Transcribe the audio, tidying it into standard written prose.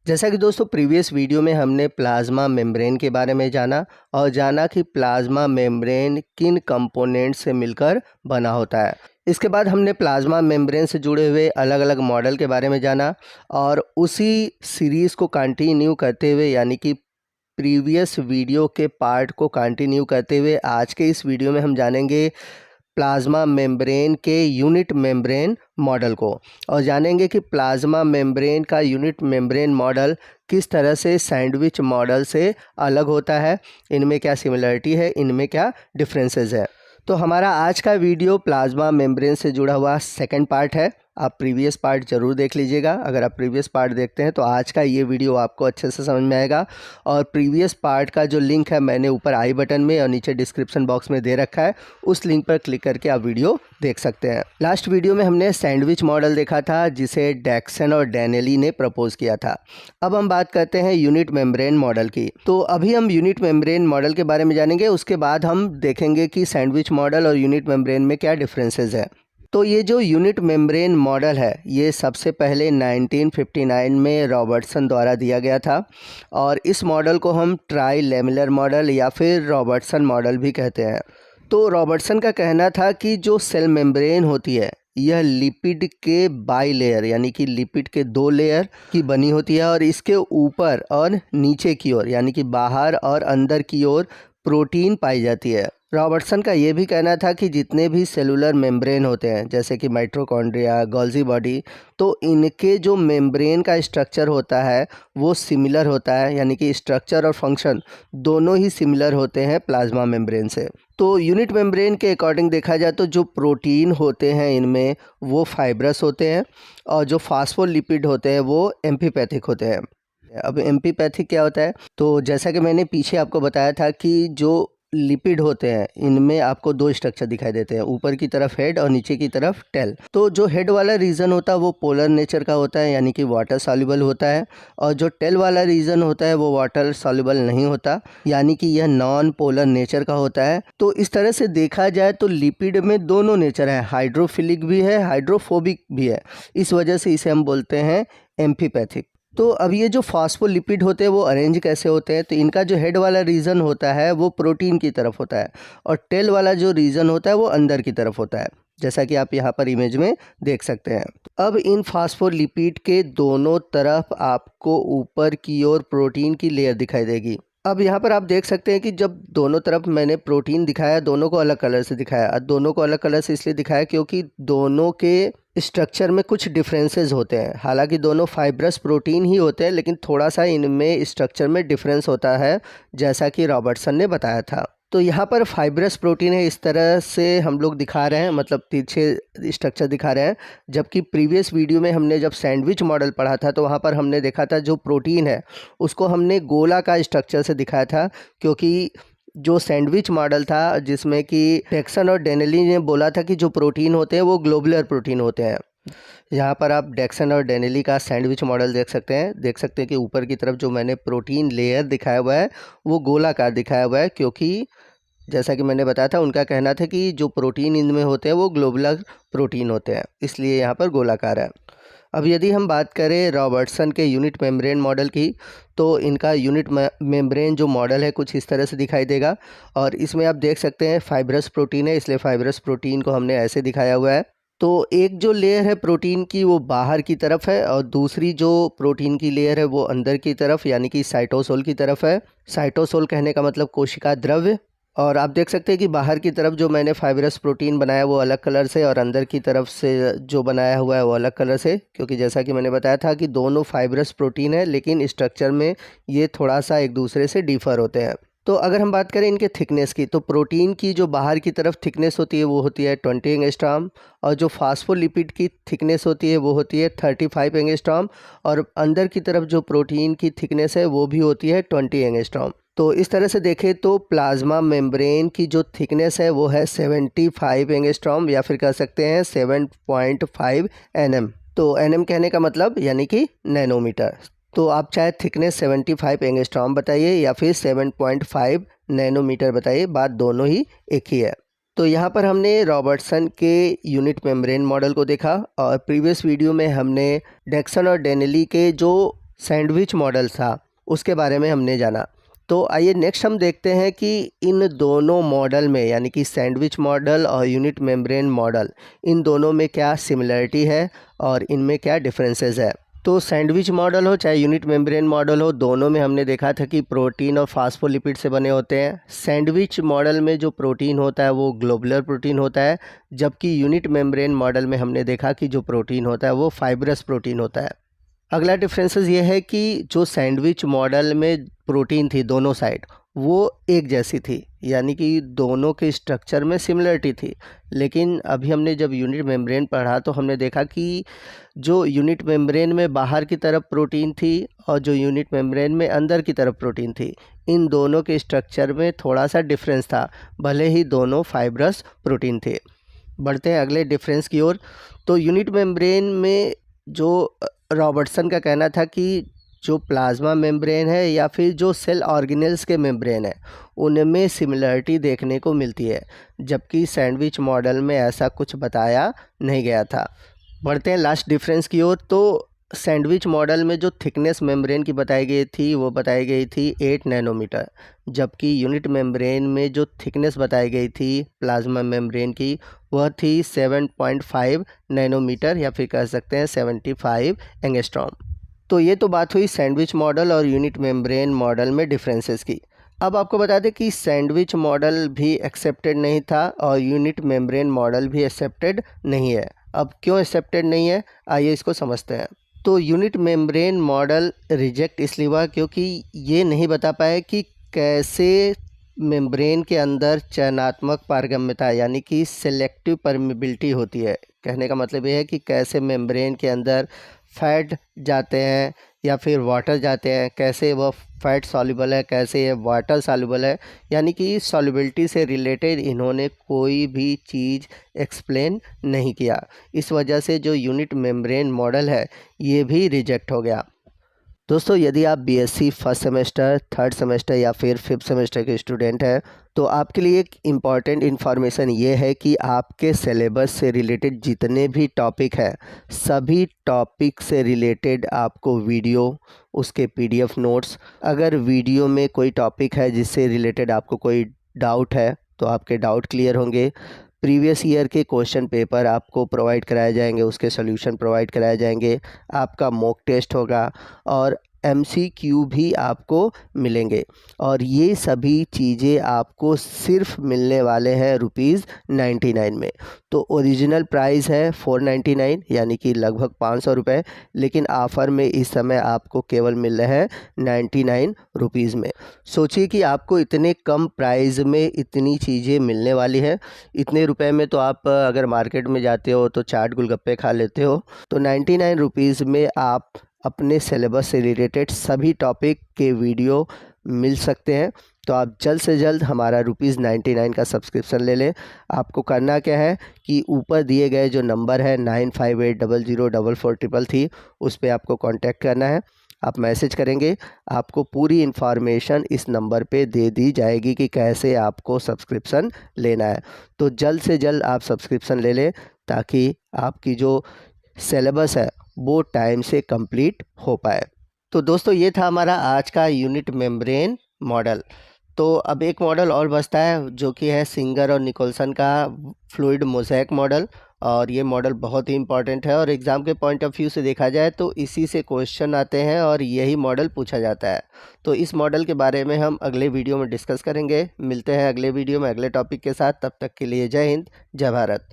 जैसा कि दोस्तों प्रीवियस वीडियो में हमने प्लाज्मा मेम्ब्रेन के बारे में जाना और जाना कि प्लाज्मा मेम्ब्रेन किन कंपोनेंट से मिलकर बना होता है। इसके बाद हमने प्लाज्मा मेम्ब्रेन से जुड़े हुए अलग अलग मॉडल के बारे में जाना और उसी सीरीज़ को कंटिन्यू करते हुए यानी कि प्रीवियस वीडियो के पार्ट को कंटिन्यू करते हुए आज के इस वीडियो में हम जानेंगे प्लाज्मा मेम्ब्रेन के यूनिट मेम्ब्रेन मॉडल को और जानेंगे कि प्लाज्मा मेम्ब्रेन का यूनिट मेम्ब्रेन मॉडल किस तरह से सैंडविच मॉडल से अलग होता है, इनमें क्या सिमिलरिटी है, इनमें क्या डिफरेंसेस है। तो हमारा आज का वीडियो प्लाज्मा मेम्ब्रेन से जुड़ा हुआ सेकंड पार्ट है। आप प्रीवियस पार्ट ज़रूर देख लीजिएगा। अगर आप प्रीवियस पार्ट देखते हैं तो आज का ये वीडियो आपको अच्छे से समझ में आएगा। और प्रीवियस पार्ट का जो लिंक है मैंने ऊपर आई बटन में और नीचे डिस्क्रिप्शन बॉक्स में दे रखा है, उस लिंक पर क्लिक करके आप वीडियो देख सकते हैं। लास्ट वीडियो में हमने सैंडविच मॉडल देखा था जिसे डैक्सन और डैनेली ने प्रपोज किया था। अब हम बात करते हैं यूनिट मेम्ब्रेन मॉडल की। तो अभी हम यूनिट मेम्ब्रेन मॉडल के बारे में जानेंगे, उसके बाद हम देखेंगे कि सैंडविच मॉडल और यूनिट मेम्ब्रेन में क्या डिफरेंसेस है। तो ये जो यूनिट मेम्ब्रेन मॉडल है ये सबसे पहले 1959 में रॉबर्टसन द्वारा दिया गया था और इस मॉडल को हम ट्राई लेमिलर मॉडल या फिर रॉबर्टसन मॉडल भी कहते हैं। तो रॉबर्टसन का कहना था कि जो सेल मेम्ब्रेन होती है यह लिपिड के बाई लेयर यानी कि लिपिड के 2 लेयर की बनी होती है और इसके ऊपर और नीचे की ओर यानी कि बाहर और अंदर की ओर प्रोटीन पाई जाती है। रॉबर्टसन का ये भी कहना था कि जितने भी सेलुलर मेम्ब्रेन होते हैं जैसे कि माइटोकॉन्ड्रिया, गोल्जी बॉडी, तो इनके जो मेम्ब्रेन का स्ट्रक्चर होता है वो सिमिलर होता है, यानी कि स्ट्रक्चर और फंक्शन दोनों ही सिमिलर होते हैं प्लाज्मा मेम्ब्रेन से। तो यूनिट मेम्ब्रेन के अकॉर्डिंग देखा जाए तो जो प्रोटीन होते हैं इनमें वो फाइब्रस होते हैं और जो फास्फोलिपिड होते हैं वो एम्फीपैथिक होते हैं। अब एम्फीपैथिक क्या होता है, तो जैसा कि मैंने पीछे आपको बताया था कि जो लिपिड होते हैं इनमें आपको 2 स्ट्रक्चर दिखाई देते हैं, ऊपर की तरफ हेड और नीचे की तरफ टेल। तो जो हेड वाला रीजन होता है वो पोलर नेचर का होता है यानी कि वाटर सॉल्युबल होता है और जो टेल वाला रीजन होता है वो वाटर सॉल्युबल नहीं होता यानी कि यह नॉन पोलर नेचर का होता है। तो इस तरह से देखा जाए तो लिपिड में दोनों नेचर है, हाइड्रोफिलिक भी है, हाइड्रोफोबिक भी है, इस वजह से इसे हम बोलते हैं एम्फीपैथिक। तो अब ये जो फास्फोलिपिड होते हैं वो अरेंज कैसे होते हैं, तो इनका जो हेड वाला रीजन होता है वो प्रोटीन की तरफ होता है और टेल वाला जो रीजन होता है वो अंदर की तरफ होता है, जैसा कि आप यहाँ पर इमेज में देख सकते हैं। अब इन फास्फोलिपिड के दोनों तरफ आपको ऊपर की ओर प्रोटीन की लेयर दिखाई देगी। अब यहाँ पर आप देख सकते हैं कि जब दोनों तरफ मैंने प्रोटीन दिखाया, दोनों को अलग कलर से दिखाया। दोनों को अलग कलर से इसलिए दिखाया क्योंकि दोनों के स्ट्रक्चर में कुछ डिफरेंसेस होते हैं। हालांकि दोनों फाइब्रस प्रोटीन ही होते हैं लेकिन थोड़ा सा इनमें स्ट्रक्चर में डिफरेंस होता है, जैसा कि रॉबर्टसन ने बताया था। तो यहाँ पर फाइब्रस प्रोटीन है, इस तरह से हम लोग दिखा रहे हैं, मतलब तिरछे स्ट्रक्चर दिखा रहे हैं। जबकि प्रीवियस वीडियो में हमने जब सैंडविच मॉडल पढ़ा था तो वहाँ पर हमने देखा था जो प्रोटीन है उसको हमने गोला का स्ट्रक्चर से दिखाया था, क्योंकि जो सैंडविच मॉडल था जिसमें कि डैक्सन और डैनेली ने बोला था कि जो प्रोटीन होते हैं वो ग्लोबुलर प्रोटीन होते हैं। यहाँ पर आप डैक्सन और डैनेली का सैंडविच मॉडल देख सकते हैं कि ऊपर की तरफ जो मैंने प्रोटीन लेयर दिखाया हुआ है वो गोलाकार दिखाया हुआ है, क्योंकि जैसा कि मैंने बताया था उनका कहना था कि जो प्रोटीन इनमें होते हैं वो ग्लोबुलर प्रोटीन होते हैं, इसलिए यहाँ पर गोलाकार है। अब यदि हम बात करें रॉबर्टसन के यूनिट मेम्ब्रेन मॉडल की, तो इनका यूनिट मेम्ब्रेन जो मॉडल है कुछ इस तरह से दिखाई देगा और इसमें आप देख सकते हैं फाइब्रस प्रोटीन है, इसलिए फाइब्रस प्रोटीन को हमने ऐसे दिखाया हुआ है। तो एक जो लेयर है प्रोटीन की वो बाहर की तरफ है और दूसरी जो प्रोटीन की लेयर है वो अंदर की तरफ यानी कि साइटोसोल की तरफ है। साइटोसोल कहने का मतलब कोशिका द्रव्य। और आप देख सकते हैं कि बाहर की तरफ जो मैंने फाइब्रस प्रोटीन बनाया वो अलग कलर से और अंदर की तरफ से जो बनाया हुआ है वो अलग कलर से, क्योंकि जैसा कि मैंने बताया था कि दोनों फाइब्रस प्रोटीन है लेकिन स्ट्रक्चर में ये थोड़ा सा एक दूसरे से डिफर होते हैं। तो अगर हम बात करें इनके थिकनेस की, तो प्रोटीन की जो बाहर की तरफ थिकनेस होती है वो होती है 20 एंगस्ट्रॉम और जो फास्फोलिपिड की थिकनेस होती है वो होती है 35 एंगस्ट्रॉम और अंदर की तरफ जो प्रोटीन की थिकनेस है वो भी होती है 20 एंगस्ट्रॉम। तो इस तरह से देखें तो प्लाज्मा मेम्ब्रेन की जो थिकनेस है वो है 75 एंगस्ट्रॉम या फिर कह सकते हैं 7.5 nm। तो nm कहने का मतलब यानी कि नैनोमीटर। तो आप चाहे थिकनेस 75 एंगस्ट्रॉम बताइए या फिर 7.5 नैनोमीटर बताइए, बात दोनों ही एक ही है। तो यहाँ पर हमने रॉबर्टसन के यूनिट मेम्ब्रेन मॉडल को देखा और प्रीवियस वीडियो में हमने डैक्सन और डैनेली के जो सैंडविच मॉडल था, उसके बारे में हमने जाना। तो आइए नेक्स्ट हम देखते हैं कि इन दोनों मॉडल में, यानी कि सैंडविच मॉडल और यूनिट मेम्ब्रेन मॉडल, इन दोनों में क्या सिमिलरिटी है और इनमें क्या डिफरेंसेस है। तो सैंडविच मॉडल हो चाहे यूनिट मेम्ब्रेन मॉडल हो, दोनों में हमने देखा था कि प्रोटीन और फास्फोलिपिड से बने होते हैं। सैंडविच मॉडल में जो प्रोटीन होता है वो ग्लोबुलर प्रोटीन होता है, जबकि यूनिट मेम्ब्रेन मॉडल में हमने देखा कि जो प्रोटीन होता है वो फाइब्रस प्रोटीन होता है। अगला डिफरेंसेस ये है कि जो सैंडविच मॉडल में प्रोटीन थी दोनों साइड, वो एक जैसी थी, यानी कि दोनों के स्ट्रक्चर में सिमिलरिटी थी। लेकिन अभी हमने जब यूनिट मेम्ब्रेन पढ़ा तो हमने देखा कि जो यूनिट मेम्ब्रेन में बाहर की तरफ प्रोटीन थी और जो यूनिट मेम्ब्रेन में अंदर की तरफ प्रोटीन थी, इन दोनों के स्ट्रक्चर में थोड़ा सा डिफरेंस था, भले ही दोनों फाइब्रस प्रोटीन थे। बढ़ते हैं अगले डिफरेंस की ओर। तो यूनिट मेम्ब्रेन में जो रॉबर्टसन का कहना था कि जो प्लाज्मा मेम्ब्रेन है या फिर जो सेल ऑर्गेनेल्स के मेम्ब्रेन है उनमें सिमिलरिटी देखने को मिलती है, जबकि सैंडविच मॉडल में ऐसा कुछ बताया नहीं गया था। बढ़ते हैं लास्ट डिफरेंस की ओर। तो सैंडविच मॉडल में जो थिकनेस मेम्ब्रेन की बताई गई थी वो बताई गई थी 8 नैनोमीटर, जबकि यूनिट मेम्ब्रेन में जो थिकनेस बताई गई थी प्लाज्मा मेम्ब्रेन की वह थी 7.5 नैनोमीटर, या फिर कह सकते हैं 75 एंगस्ट्रॉम। तो ये तो बात हुई सैंडविच मॉडल और यूनिट मेम्ब्रेन मॉडल में डिफरेंसेस की। अब आपको बता दें कि सैंडविच मॉडल भी एक्सेप्टेड नहीं था और यूनिट मेम्ब्रेन मॉडल भी एक्सेप्टेड नहीं है। अब क्यों एक्सेप्टेड नहीं है, आइए इसको समझते हैं। तो यूनिट मेम्ब्रेन मॉडल रिजेक्ट इसलिए हुआ क्योंकि ये नहीं बता पाए कि कैसे मेम्ब्रेन के अंदर चयनात्मक पारगम्यता, यानी कि सेलेक्टिव परमिबिलिटी होती है। कहने का मतलब ये है कि कैसे मेम्ब्रेन के अंदर फैट जाते हैं या फिर वाटर जाते हैं, कैसे वह फैट सॉल्युबल है, कैसे ये वाटर सॉल्युबल है, यानी कि सॉल्युबिलिटी से रिलेटेड इन्होंने कोई भी चीज़ एक्सप्लेन नहीं किया। इस वजह से जो यूनिट मेम्ब्रेन मॉडल है ये भी रिजेक्ट हो गया। दोस्तों, यदि आप BSc first semester, third semester या फिर फिफ्थ सेमेस्टर के स्टूडेंट हैं तो आपके लिए एक इम्पॉर्टेंट इन्फॉर्मेशन ये है कि आपके सिलेबस से रिलेटेड जितने भी टॉपिक हैं सभी टॉपिक से रिलेटेड आपको वीडियो, उसके पीडीएफ नोट्स, अगर वीडियो में कोई टॉपिक है जिससे रिलेटेड आपको कोई डाउट है तो आपके डाउट क्लियर होंगे। प्रीवियस ईयर के क्वेश्चन पेपर आपको प्रोवाइड कराए जाएंगे, उसके सॉल्यूशन प्रोवाइड कराए जाएंगे, आपका मॉक टेस्ट होगा और एमसीक्यू भी आपको मिलेंगे। और ये सभी चीज़ें आपको सिर्फ मिलने वाले हैं ₹99 में। तो ओरिजिनल प्राइस है 499, यानी कि लगभग 500 रुपये, लेकिन ऑफ़र में इस समय आपको केवल मिल रहे हैं 99 रुपीज़ में। सोचिए कि आपको इतने कम प्राइस में इतनी चीज़ें मिलने वाली है। इतने रुपए में तो आप अगर मार्केट में जाते हो तो चाट गोलगप्पे खा लेते हो। तो 99 रुपीज़ में आप अपने सिलेबस से रिलेटेड सभी टॉपिक के वीडियो मिल सकते हैं। तो आप जल्द से जल्द हमारा ₹99 का सब्सक्रिप्शन ले लें। आपको करना क्या है कि ऊपर दिए गए जो नंबर है 9580044333, उस पर आपको कांटेक्ट करना है। आप मैसेज करेंगे, आपको पूरी इन्फॉर्मेशन इस नंबर पे दे दी जाएगी कि कैसे आपको सब्सक्रिप्शन लेना है। तो जल्द से जल्द आप सब्सक्रिप्शन ले लें ताकि आपकी जो सिलेबस है वो टाइम से कंप्लीट हो पाए। तो दोस्तों, ये था हमारा आज का यूनिट मेम्ब्रेन मॉडल। तो अब एक मॉडल और बचता है जो कि है सिंगर और निकोलसन का फ्लूइड मोज़ेक मॉडल, और ये मॉडल बहुत ही इंपॉर्टेंट है और एग्ज़ाम के पॉइंट ऑफ व्यू से देखा जाए तो इसी से क्वेश्चन आते हैं और यही मॉडल पूछा जाता है। तो इस मॉडल के बारे में हम अगले वीडियो में डिस्कस करेंगे। मिलते हैं अगले वीडियो में अगले टॉपिक के साथ। तब तक के लिए जय हिंद, जय भारत।